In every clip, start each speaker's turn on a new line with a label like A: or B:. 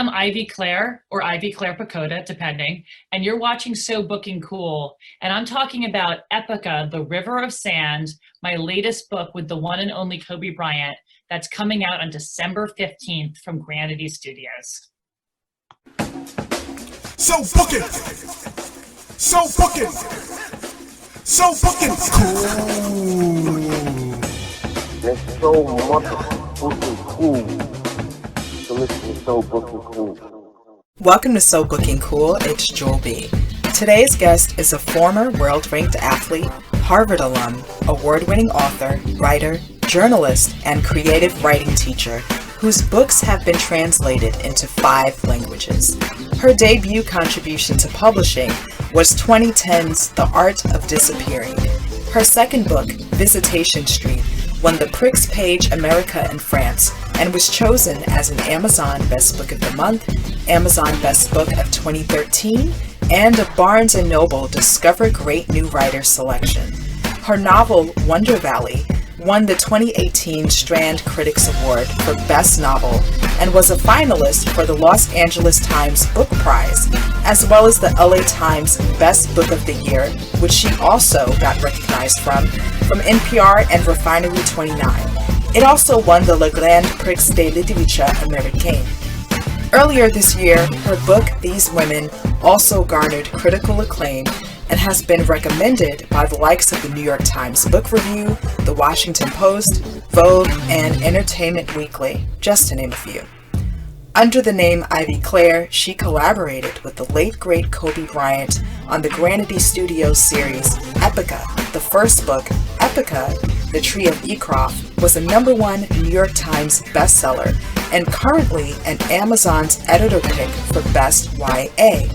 A: I'm Ivy Claire or Ivy Claire Pochoda, depending, and you're watching So Booking Cool. And I'm talking about Epoca, The River of Sand, my latest book with the one and only Kobe Bryant, that's coming out on December 15th from Granity Studios.
B: So booking, so booking, so booking cool.
C: That's so motherfucking cool. So listen to So Booking Cool.
D: Welcome to So Booking Cool, it's Jewel B. Today's guest is a former world-ranked athlete, Harvard alum, award-winning author, writer, journalist, and creative writing teacher whose books have been translated into 5 languages. Her debut contribution to publishing was 2010's The Art of Disappearing. Her second book, Visitation Street, won the Prix Page America and France and was chosen as an Amazon Best Book of the Month, Amazon Best Book of 2013, and a Barnes & Noble Discover Great New Writer selection. Her novel, Wonder Valley, won the 2018 Strand Critics Award for Best Novel and was a finalist for the Los Angeles Times Book Prize, as well as the LA Times Best Book of the Year, which she also got recognized from NPR and Refinery 29. It also won the Le Grand Prix de Littérature Américaine. Earlier this year, her book, These Women, also garnered critical acclaim and has been recommended by the likes of the New York Times Book Review, the Washington Post, Vogue, and Entertainment Weekly, just to name a few. Under the name Ivy Claire, she collaborated with the late great Kobe Bryant on the Granity Studios series Epoca. The first book, Epoca, The Tree of Ecrof, was a #1 New York Times bestseller and currently an Amazon's editor pick for Best YA.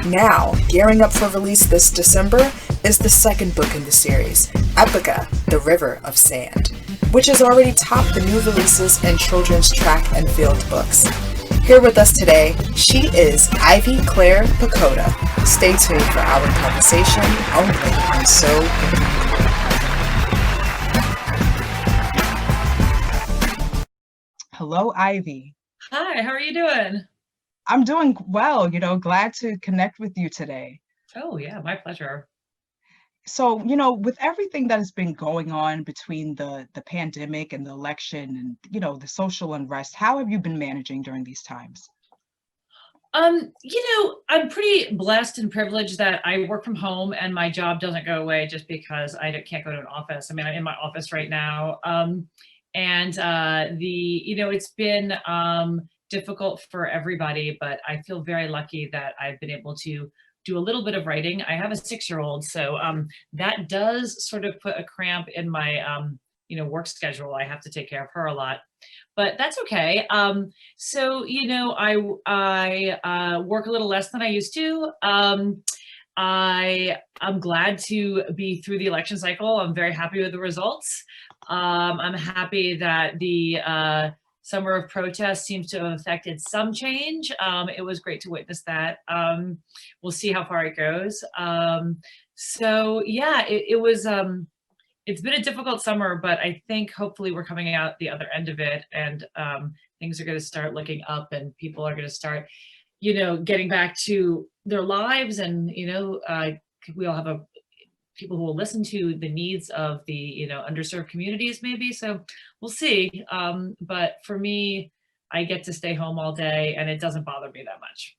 D: Now, gearing up for release this December is the second book in the series, Epoca, The River of Sand, which has already topped the new releases in children's track and field books. Here with us today, she is Ivy Claire Pochoda. Stay tuned for our conversation only on So Booking Cool. Hello, Ivy.
A: Hi, how are you doing?
D: I'm doing well, glad to connect with you today.
A: Oh yeah, my pleasure.
D: So, with everything that has been going on between the pandemic and the election and, the social unrest, how have you been managing during these times?
A: I'm pretty blessed and privileged that I work from home and my job doesn't go away just because can't go to an office. I mean, I'm in my office right now. It's been difficult for everybody, but I feel very lucky that I've been able to do a little bit of writing. I have a 6-year-old, so that does sort of put a cramp in my work schedule. I have to take care of her a lot, but that's okay. I work a little less than I used to. I'm glad to be through the election cycle. I'm very happy with the results. I'm happy that the summer of protest seems to have affected some change. It was great to witness that. We'll see how far it goes. It's been a difficult summer, but I think hopefully we're coming out the other end of it, and things are going to start looking up and people are going to start, getting back to their lives, and, we all have people who will listen to the needs of the underserved communities maybe. So we'll see. But for me, I get to stay home all day and it doesn't bother me that much.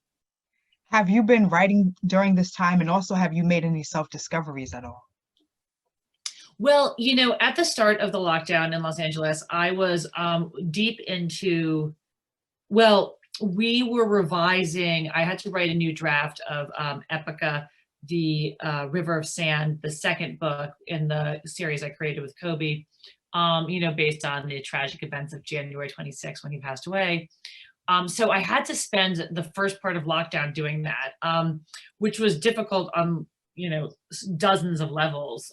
D: Have you been writing during this time, and also have you made any self-discoveries at all?
A: Well, at the start of the lockdown in Los Angeles, I was deep into, we were revising. I had to write a new draft of Epoca, The River of Sand, the second book in the series I created with Kobe, based on the tragic events of January 26 when he passed away. So I had to spend the first part of lockdown doing that, which was difficult on, dozens of levels.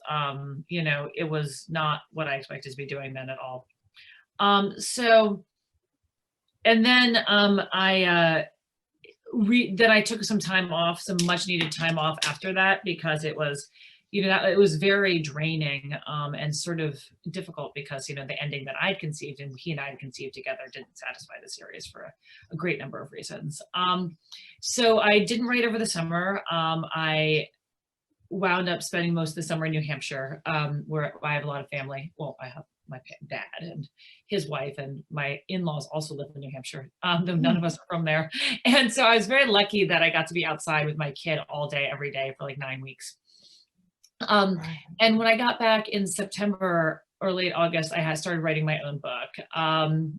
A: It was not what I expected to be doing then at all. Then I took some time off, some much needed time off after that, because it was, you know, it was very draining and sort of difficult because, you know, the ending that I'd conceived and he and I had conceived together didn't satisfy the series for a great number of reasons. So I didn't write over the summer. I wound up spending most of the summer in New Hampshire, where I have a lot of family. Well, I have my dad and his wife, and my in-laws also live in New Hampshire, though none of us are from there. And so I was very lucky that I got to be outside with my kid all day, every day for like 9 weeks. And when I got back in September or late August, I had started writing my own book,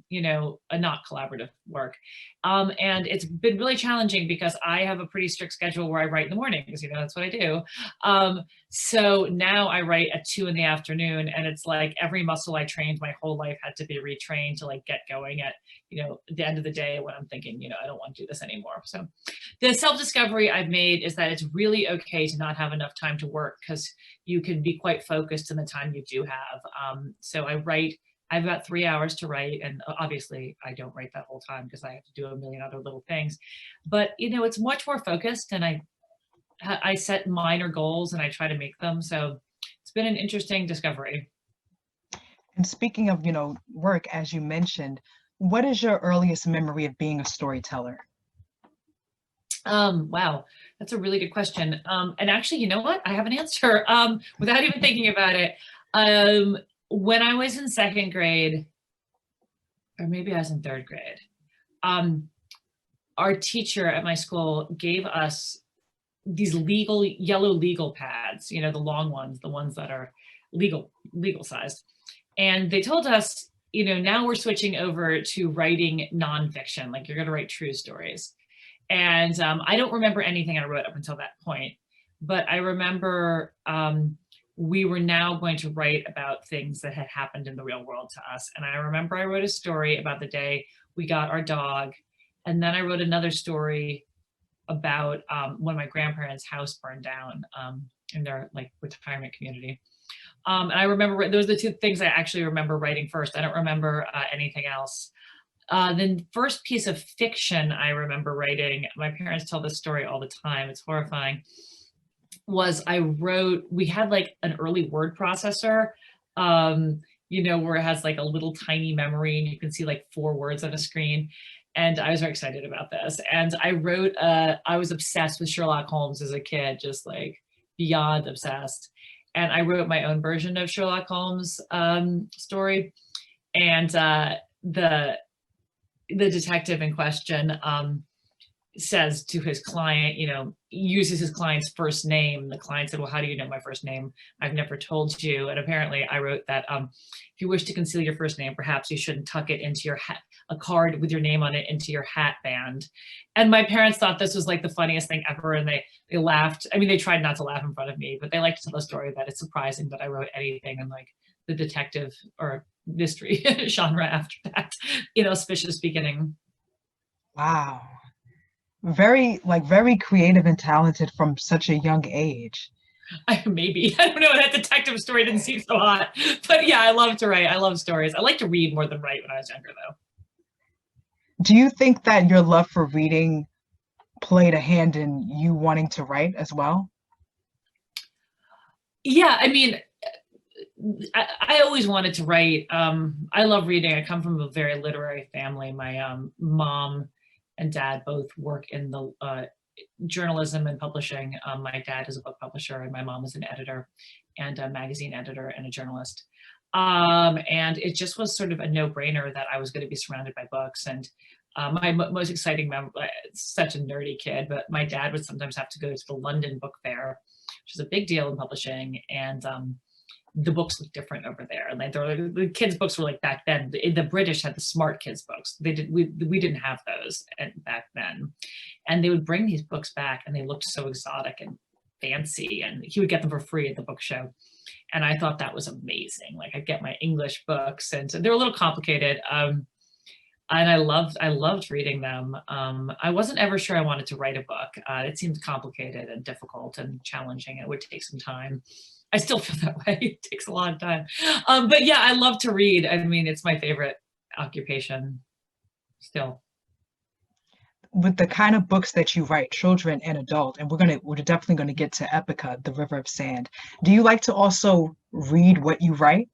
A: you know, a not collaborative work. And it's been really challenging because I have a pretty strict schedule where I write in the mornings, you know, that's what I do. So now I write at 2 p.m, and it's like every muscle I trained my whole life had to be retrained to like get going at, you know, the end of the day when I'm thinking, you know, I don't want to do this anymore. So the self-discovery I've made is that it's really okay to not have enough time to work because you can be quite focused in the time you do have. So I have about 3 hours to write, and obviously I don't write that whole time because I have to do a million other little things, but you know, it's much more focused, and I set minor goals and I try to make them. So it's been an interesting discovery.
E: And speaking of, you know, work, as you mentioned, what is your earliest memory of being a storyteller?
A: Wow, that's a really good question. And actually, you know what? I have an answer without even thinking about it. When I was in 2nd grade, or maybe I was in 3rd grade, our teacher at my school gave us these yellow legal pads, you know, the long ones, the ones that are legal sized. And they told us, you know, now we're switching over to writing nonfiction, like you're going to write true stories. And I don't remember anything I wrote up until that point, but I remember we were now going to write about things that had happened in the real world to us. And I remember I wrote a story about the day we got our dog. And then I wrote another story about when my grandparents' house burned down in their like retirement community. And I remember those are the 2 things I actually remember writing first. I don't remember anything else. The first piece of fiction I remember writing, my parents tell this story all the time, it's horrifying, was we had like an early word processor, you know, where it has like a little tiny memory and you can see like 4 words on a screen. And I was very excited about this. And I was obsessed with Sherlock Holmes as a kid, just like beyond obsessed. And I wrote my own version of Sherlock Holmes story. And the detective in question says to his client, you know, uses his client's first name. The client said, well, how do you know my first name? I've never told you. And apparently I wrote that if you wish to conceal your first name, perhaps you shouldn't tuck it into your hat, a card with your name on it into your hat band. And my parents thought this was like the funniest thing ever. And they laughed. I mean, they tried not to laugh in front of me, but they like to tell the story that it's surprising that I wrote anything in like the detective or mystery genre after that, you know, auspicious beginning.
E: Wow. Very creative and talented from such a young age.
A: Maybe. I don't know. That detective story didn't seem so hot. But yeah, I love to write. I love stories. I like to read more than write when I was younger, though.
E: Do you think that your love for reading played a hand in you wanting to write as well?
A: Yeah, I mean, I always wanted to write. I love reading. I come from a very literary family. My mom and dad both work in the journalism and publishing. My dad is a book publisher and my mom is an editor and a magazine editor and a journalist. And it just was sort of a no-brainer that I was going to be surrounded by books. And my most exciting memory, such a nerdy kid, but my dad would sometimes have to go to the London Book Fair, which is a big deal in publishing. And the books look different over there. Like the kids' books were like back then. The British had the smart kids' books. We didn't have those back then. And they would bring these books back, and they looked so exotic and fancy. And he would get them for free at the book show. And I thought that was amazing. Like I'd get my English books, and so they were a little complicated. And I loved reading them. I wasn't ever sure I wanted to write a book. It seemed complicated and difficult and challenging. It would take some time. I still feel that way. It takes a long time. But yeah, I love to read. I mean, it's my favorite occupation still.
E: with the kind of books that you write, children and adult, and we're definitely gonna get to Epoca, The River of Sand. Do you like to also read what you write?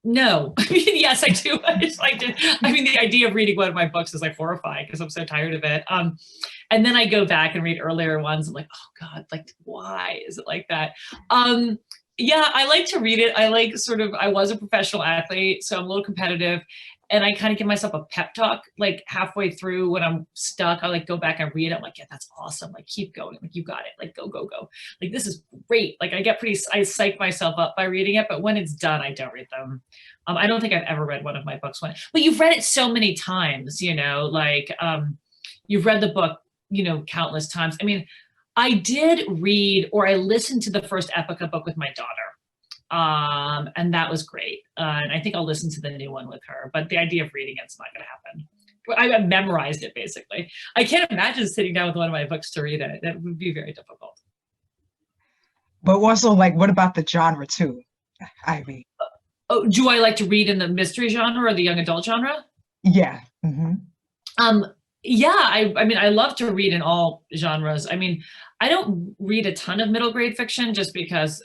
A: No. I mean, yes, I do. I just like to, I mean, the idea of reading one of my books is like horrifying because I'm so tired of it. And then I go back and read earlier ones. I'm like, oh God, like, why is it like that? Yeah, I like to read it. I like I was a professional athlete, so I'm a little competitive. And I kind of give myself a pep talk, like halfway through when I'm stuck, I like go back and read it. I'm like, yeah, that's awesome. Like, keep going. Like, you got it. Like, go, go, go. Like, this is great. Like, I psych myself up by reading it, but when it's done, I don't read them. I don't think I've ever read one of my books. But you've read it so many times, like, you've read the book, countless times. I mean, I did read, or I listened to the first Epoca book with my daughter. And that was great. And I think I'll listen to the new one with her, but the idea of reading it's not going to happen. I memorized it basically. I can't imagine sitting down with one of my books to read it. That would be very difficult.
E: But also, like, what about the genre too, Ivy?
A: Oh, do I like to read in the mystery genre or the young adult genre?
E: Yeah. Mm-hmm.
A: Yeah, I mean, I love to read in all genres. I mean, I don't read a ton of middle grade fiction just because,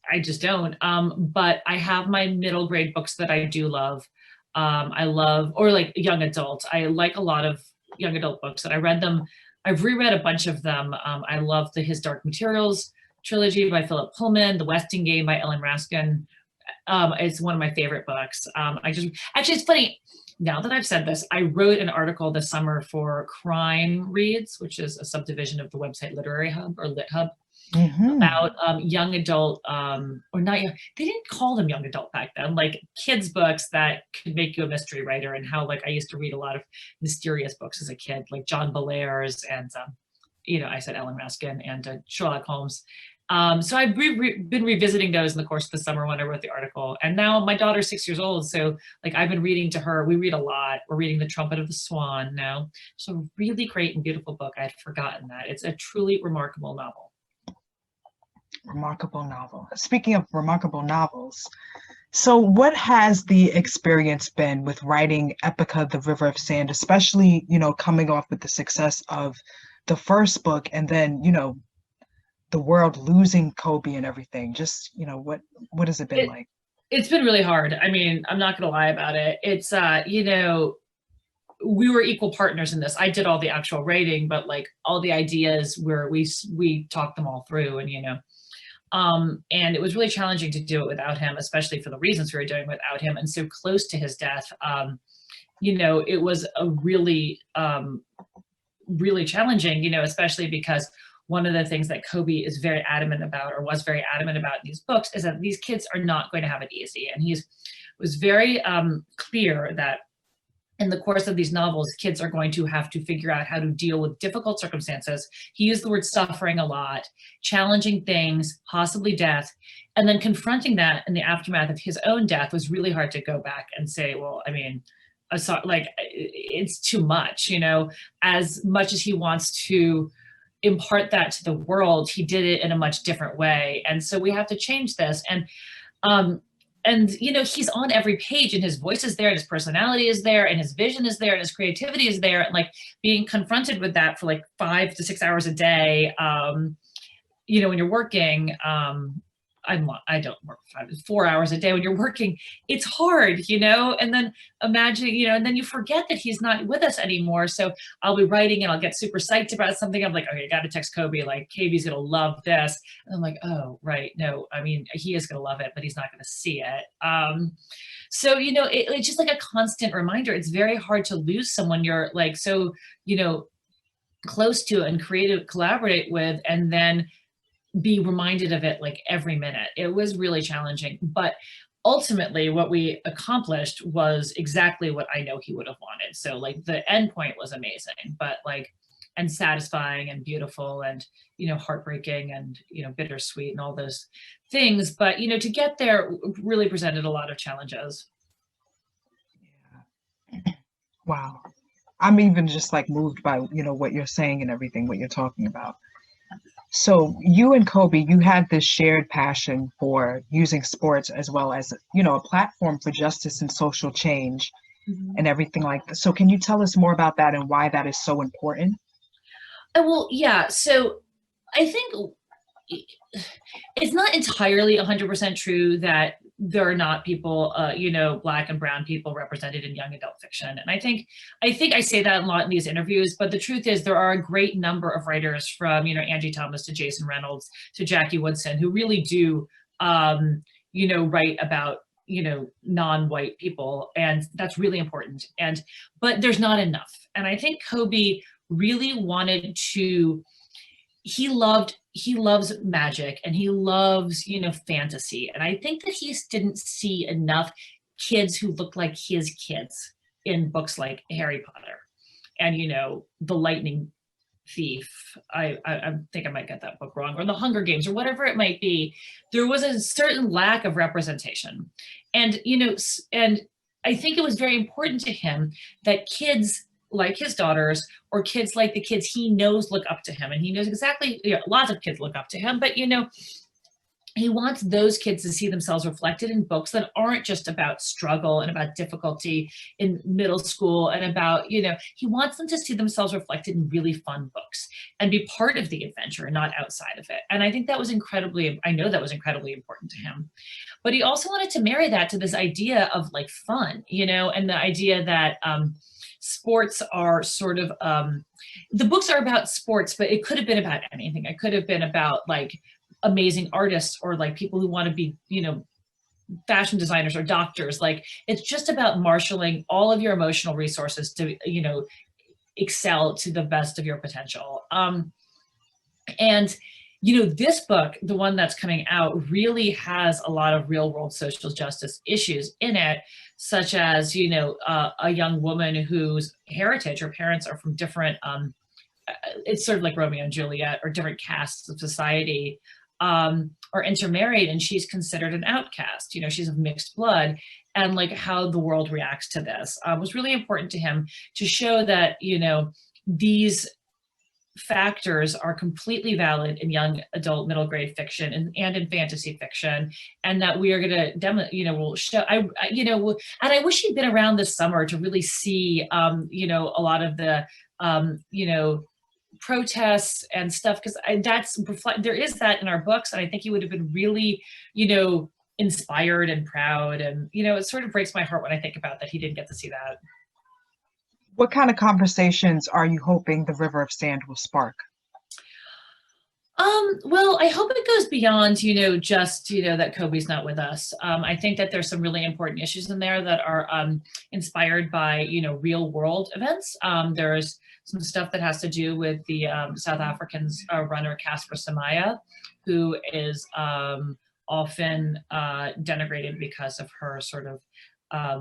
A: I just don't. But I have my middle grade books that I do love. I love, or like young adult. I like a lot of young adult books and I read them. I've reread a bunch of them. I love the His Dark Materials trilogy by Philip Pullman, The Westing Game by Ellen Raskin. It's one of my favorite books. Actually, it's funny. Now that I've said this, I wrote an article this summer for Crime Reads, which is a subdivision of the website Literary Hub or Lit Hub, about young adult, or not young, they didn't call them young adult back then, like kids books that could make you a mystery writer, and how like I used to read a lot of mysterious books as a kid, like John Bellairs and, I said Ellen Raskin and Sherlock Holmes. So I've been revisiting those in the course of the summer when I wrote the article. And now my daughter's 6 years old. So like I've been reading to her. We read a lot. We're reading The Trumpet of the Swan now. So really great and beautiful book. I had forgotten that. It's a truly remarkable novel.
E: Remarkable novel. Speaking of remarkable novels, so what has the experience been with writing Epoca, The River of Sand, especially, coming off with the success of the first book and then, the world losing Kobe and everything? Just, what has it been like?
A: It's been really hard. I mean, I'm not going to lie about it. It's, we were equal partners in this. I did all the actual writing, but like all the ideas where we talked them all through and, and it was really challenging to do it without him, especially for the reasons we were doing without him. And so close to his death, it was a really, really challenging, especially because one of the things that Kobe is very adamant about, or was very adamant about in these books, is that these kids are not going to have it easy. And was very clear that in the course of these novels, kids are going to have to figure out how to deal with difficult circumstances. He used the word suffering a lot, challenging things, possibly death, and then confronting that in the aftermath of his own death was really hard to go back and say, well, I mean, like it's too much, as much as he wants to impart that to the world, he did it in a much different way. And so we have to change this. And he's on every page, and his voice is there, and his personality is there, and his vision is there, and his creativity is there. And like being confronted with that for like 5 to 6 hours a day, when you're working, I don't work 4 hours a day. When you're working, it's hard, and then imagine, and then you forget that he's not with us anymore. So I'll be writing and I'll get super psyched about something. I'm like, okay, I got to text Kobe, like KB's going to love this. And I'm like, oh, right. No, I mean, he is going to love it, but he's not going to see it. So, it's just like a constant reminder. It's very hard to lose someone you're like, so, close to and collaborate with, and then be reminded of it like every minute. It was really challenging, but ultimately what we accomplished was exactly what I know he would have wanted. So like the end point was amazing, but like, and satisfying and beautiful and, heartbreaking and, bittersweet and all those things. But, to get there really presented a lot of challenges.
E: Yeah. Wow. I'm even just like moved by, what you're saying and everything, what you're talking about. So you and Kobe, you had this shared passion for using sports as well as, a platform for justice and social change. and everything like that. So can you tell us more about that and why that is so important?
A: Well, yeah. So I think it's not entirely 100% true that there are not people, Black and brown people represented in young adult fiction. And I say that a lot in these interviews, but the truth is there are a great number of writers from, Angie Thomas to Jason Reynolds to Jackie Woodson who really do, write about, non-white people. And that's really important. But there's not enough. And I think Kobe really wanted to, he loves magic and he loves, fantasy. And I think that he didn't see enough kids who look like his kids in books like Harry Potter and, The Lightning Thief. I think I might get that book wrong, or The Hunger Games, or whatever it might be. There was a certain lack of representation. And, and I think it was very important to him that kids like his daughters, or kids like the kids he knows look up to him. And he knows exactly, lots of kids look up to him, but he wants those kids to see themselves reflected in books that aren't just about struggle and about difficulty in middle school and about, he wants them to see themselves reflected in really fun books and be part of the adventure and not outside of it. And I think that was I know that was incredibly important to him. But he also wanted to marry that to this idea of like fun, and the idea that, sports are sort of, the books are about sports, but it could have been about anything. It could have been about like amazing artists or like people who want to be, fashion designers or doctors. Like it's just about marshaling all of your emotional resources to, excel to the best of your potential. And this book, the one that's coming out, really has a lot of real world social justice issues in it, such as, a young woman whose heritage, her parents are from different, it's sort of like Romeo and Juliet, or different castes of society, are intermarried, and she's considered an outcast. She's of mixed blood, and like how the world reacts to this was really important to him to show that, these factors are completely valid in young adult middle grade fiction and in fantasy fiction, and that we are going to we'll show, and I wish he'd been around this summer to really see, a lot of the, protests and stuff, because there is that in our books, and I think he would have been really, inspired and proud, and, it sort of breaks my heart when I think about that he didn't get to see that.
E: What kind of conversations are you hoping The River of Sand will spark?
A: Well, I hope it goes beyond, just, that Kobe's not with us. I think that there's some really important issues in there that are inspired by, real world events. There's some stuff that has to do with the South African's runner, Casper Semenya, who is often denigrated because of her sort of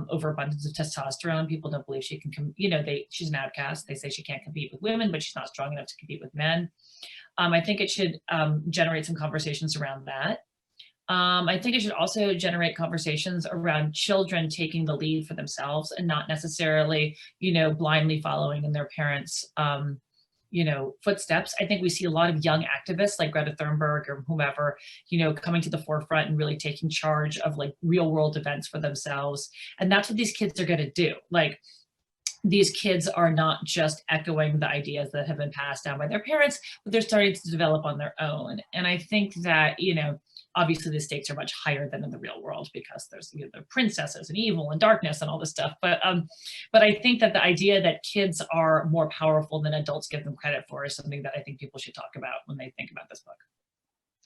A: overabundance of testosterone. People don't believe she can, she's an outcast. They say she can't compete with women, but she's not strong enough to compete with men. I think it should generate some conversations around that. I think it should also generate conversations around children taking the lead for themselves and not necessarily, blindly following in their parents' footsteps. I think we see a lot of young activists like Greta Thunberg or whomever, coming to the forefront and really taking charge of like real world events for themselves. And that's what these kids are going to do. Like, these kids are not just echoing the ideas that have been passed down by their parents, but they're starting to develop on their own. And I think that, obviously the stakes are much higher than in the real world because there's the princesses and evil and darkness and all this stuff. But I think that the idea that kids are more powerful than adults give them credit for is something that I think people should talk about when they think about this book.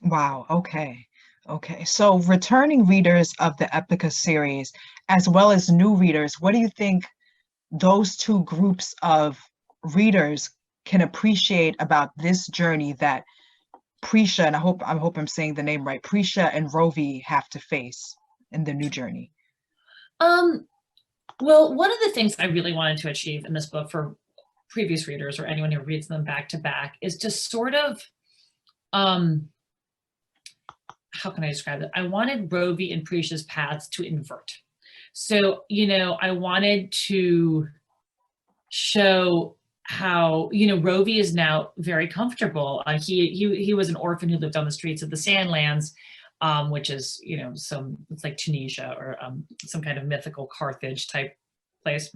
E: Wow. Okay. So returning readers of the Epoca series, as well as new readers, what do you think those two groups of readers can appreciate about this journey that Pretia, and I hope I'm saying the name right, Pretia and Rovi have to face in the new journey?
A: Well, one of the things I really wanted to achieve in this book for previous readers or anyone who reads them back to back is to sort of, how can I describe it? I wanted Rovi and Pretia's paths to invert. So, I wanted to show how, Rovi is now very comfortable. He was an orphan who lived on the streets of the Sandlands, which is, it's like Tunisia or some kind of mythical Carthage type place.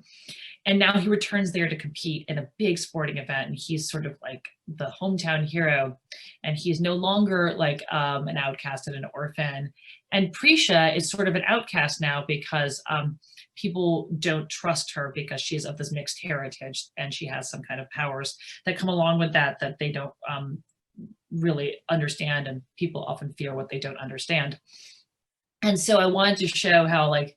A: And now he returns there to compete in a big sporting event. And he's sort of like the hometown hero. And he's no longer like an outcast and an orphan. And Pretia is sort of an outcast now because people don't trust her because she's of this mixed heritage and she has some kind of powers that come along with that they don't really understand. And people often fear what they don't understand. And so I wanted to show how like,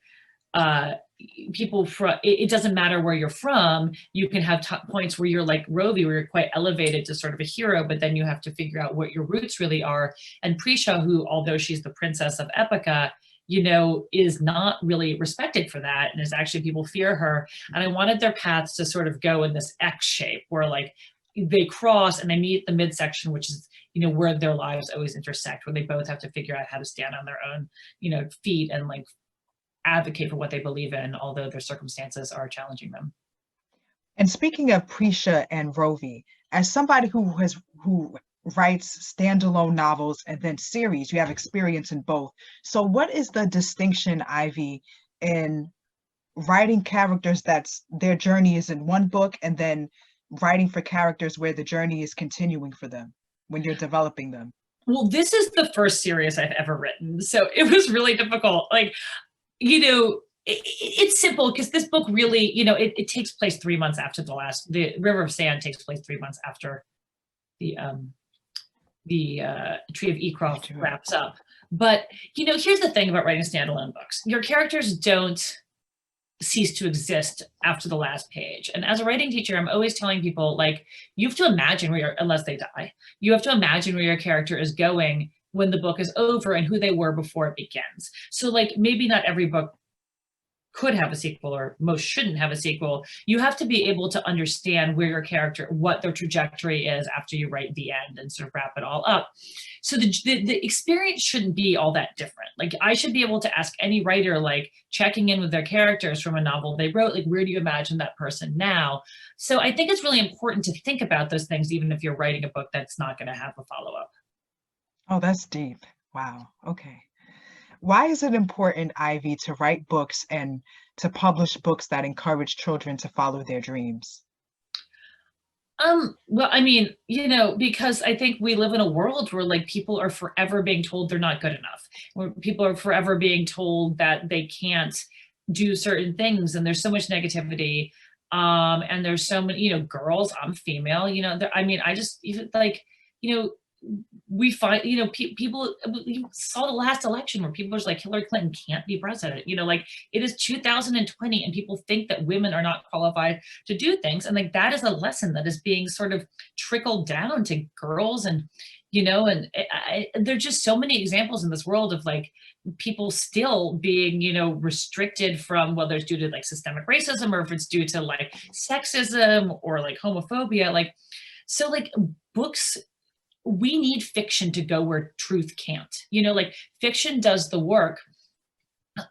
A: people from it doesn't matter where you're from, you can have points where you're like Rovi, where you're quite elevated to sort of a hero, but then you have to figure out what your roots really are. And Pretia, who although she's the princess of Epoca, you know, is not really respected for that, and is actually, people fear her. And I wanted their paths to sort of go in this X shape where like they cross and they meet the midsection, which is, you know, where their lives always intersect, where they both have to figure out how to stand on their own, you know, feet and like advocate for what they believe in, although their circumstances are challenging them.
E: And speaking of Pretia and Rovi, as somebody who writes standalone novels and then series, you have experience in both. So what is the distinction, Ivy, in writing characters that's their journey is in one book and then writing for characters where the journey is continuing for them when you're developing them?
A: Well, this is the first series I've ever written, so it was really difficult. Like, you know, it's simple because this book really, you know, it takes place 3 months after the River of Sand takes place 3 months after the Tree of Ecrof wraps up. But, you know, here's the thing about writing standalone books. Your characters don't cease to exist after the last page. And as a writing teacher, I'm always telling people, like, you have to imagine unless they die, you have to imagine where your character is going when the book is over and who they were before it begins. So like maybe not every book could have a sequel, or most shouldn't have a sequel. You have to be able to understand where your character, what their trajectory is after you write the end and sort of wrap it all up. So the experience shouldn't be all that different. Like I should be able to ask any writer, like checking in with their characters from a novel they wrote, like where do you imagine that person now? So I think it's really important to think about those things, even if you're writing a book that's not going to have a follow-up.
E: Oh, that's deep. Wow. Okay. Why is it important, Ivy, to write books and to publish books that encourage children to follow their dreams?
A: Well, I mean, you know, because I think we live in a world where like people are forever being told they're not good enough, where people are forever being told that they can't do certain things. And there's so much negativity. And there's so many, you know, girls, I'm female, you know, I mean, I just even like, you know, we find, you know, people, you saw the last election where people are like, Hillary Clinton can't be president, you know, like it is 2020 and people think that women are not qualified to do things. And like, that is a lesson that is being sort of trickled down to girls. And, you know, and there's just so many examples in this world of like people still being, you know, restricted from, whether it's due to like systemic racism or if it's due to like sexism or like homophobia, like, so like books, we need fiction to go where truth can't, you know, like fiction does the work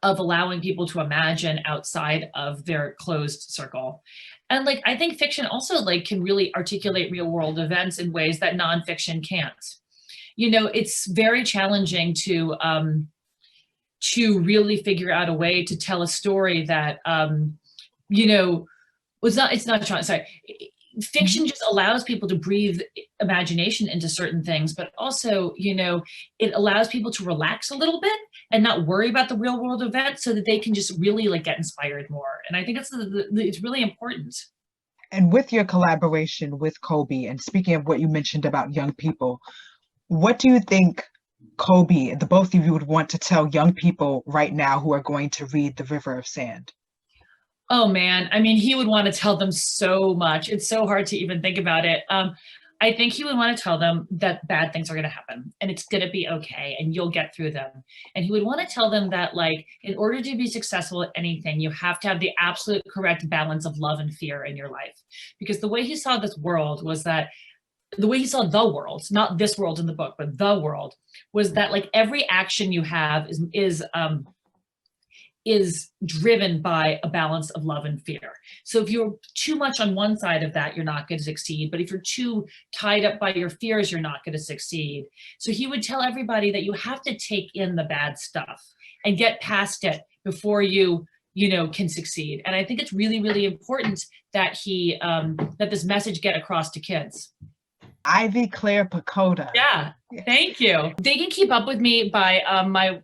A: of allowing people to imagine outside of their closed circle. And like, I think fiction also like can really articulate real world events in ways that nonfiction can't. You know, it's very challenging to really figure out a way to tell a story that, you know, fiction just allows people to breathe imagination into certain things, but also, you know, it allows people to relax a little bit and not worry about the real world event so that they can just really like get inspired more. And I think it's really important.
E: And with your collaboration with Kobe, and speaking of what you mentioned about young people, what do you think Kobe, the both of you, would want to tell young people right now who are going to read The River of Sand?
A: Oh man, I mean, he would want to tell them so much. It's so hard to even think about it. I think he would want to tell them that bad things are going to happen and it's going to be okay and you'll get through them. And he would want to tell them that like, in order to be successful at anything, you have to have the absolute correct balance of love and fear in your life. Because the way he saw this world was that, the way he saw the world, not this world in the book, but the world, was that like every action you have is driven by a balance of love and fear. So if you're too much on one side of that, you're not going to succeed. But if you're too tied up by your fears, you're not going to succeed. So he would tell everybody that you have to take in the bad stuff and get past it before you can succeed. And I think it's really, really important that that this message get across to kids.
E: Ivy Claire Pochoda.
A: Yeah, thank you. They can keep up with me by my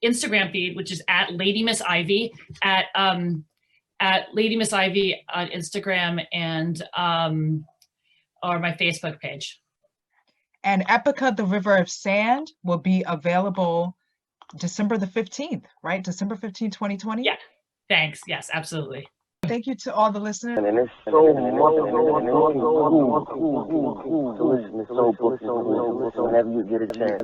A: Instagram feed, which is at Lady Miss Ivy, at Lady Miss Ivy on Instagram, and or my Facebook page.
E: And Epoca, the River of Sand will be available December the 15th, right? December 15th, 2020?
A: Yeah, thanks. Yes, absolutely.
E: Thank you to all the listeners.
C: And it's so motherfucking cool to listen to so books whenever you get a chance.